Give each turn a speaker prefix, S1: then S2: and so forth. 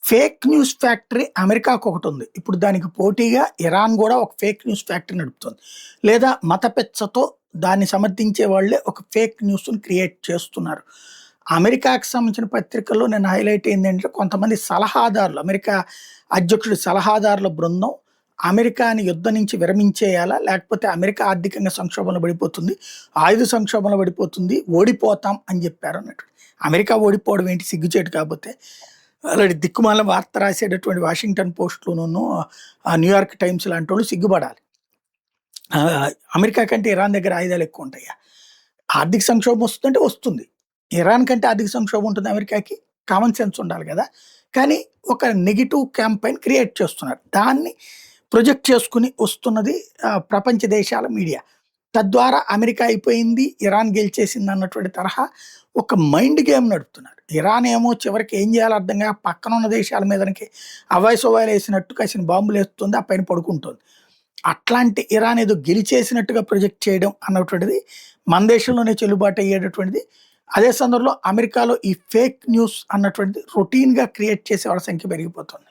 S1: Fake news factory అమెరికాకు ఒకటుంది. ఇప్పుడు దానికి పోటీగా ఇరాన్ గూడా ఒక ఫేక్ న్యూస్ ఫ్యాక్టరీ నడుపుతుంది. లేదా మతపెచ్చతో దాన్ని సమర్థించే వాళ్ళే ఒక ఫేక్ న్యూస్‌ని క్రియేట్ చేస్తున్నారు. అమెరికాకి సంబంధించిన పత్రికల్లో నేను హైలైట్ అయిందేంటంటే కొంతమంది సలహాదారులు, అమెరికా అధ్యక్షుడి సలహాదారుల బృందం అమెరికాని యుద్ధం నుంచి విరమించేయాలా? లేకపోతే అమెరికా ఆర్థికంగా సంక్షోభంలో పడిపోతుంది, ఆయుధ సంక్షోభంలో పడిపోతుంది, ఓడిపోతాం అని చెప్పారు అన్నట్టు. అమెరికా ఓడిపోవడం ఏంటి సిగ్గుచేటు కాకపోతే. ఆల్రెడీ దిక్కుమాలిన వార్త రాసేటటువంటి వాషింగ్టన్ పోస్ట్‌లోను, న్యూయార్క్ టైమ్స్ లాంటోళ్ళు సిగ్గుపడాలి. అమెరికా కంటే ఇరాన్ దగ్గర ఆయుధాలు ఎక్కువ ఉంటాయా? ఆర్థిక సంక్షోభం వస్తుందంటే వస్తుంది. ఇరాన్ కంటే ఆర్థిక సంక్షోభం ఉంటుంది అమెరికాకి. కామన్ సెన్స్ ఉండాలి కదా! కానీ ఒక నెగెటివ్ క్యాంపెయిన్ క్రియేట్ చేస్తున్నారు. దాన్ని ప్రొజెక్ట్ చేసుకొని వస్తున్నది ప్రపంచ దేశాల మీడియా. తద్వారా అమెరికా అయిపోయింది, ఇరాన్ గెలిచేసింది అన్నటువంటి తరహా ఒక మైండ్ గేమ్ నడుపుతున్నారు. ఇరాన్ ఏమో చివరికి ఏం చేయాలో అర్థం కాక పక్కనున్న దేశాల మీదనికి అవాయిసోవాయిలు వేసినట్టు కాసిన బాంబులు వేస్తుంది, ఆ పైన పడుకుంటుంది. అట్లాంటి ఇరాన్ ఏదో గెలిచేసినట్టుగా ప్రొజెక్ట్ చేయడం అన్నటువంటిది మన దేశంలోనే చెల్లుబాటు అయ్యేటటువంటిది. అదే సందర్భంలో అమెరికాలో ఈ ఫేక్ న్యూస్ అన్నటువంటిది రొటీన్‌గా క్రియేట్ చేసే వాళ్ళ సంఖ్య పెరిగిపోతుంది.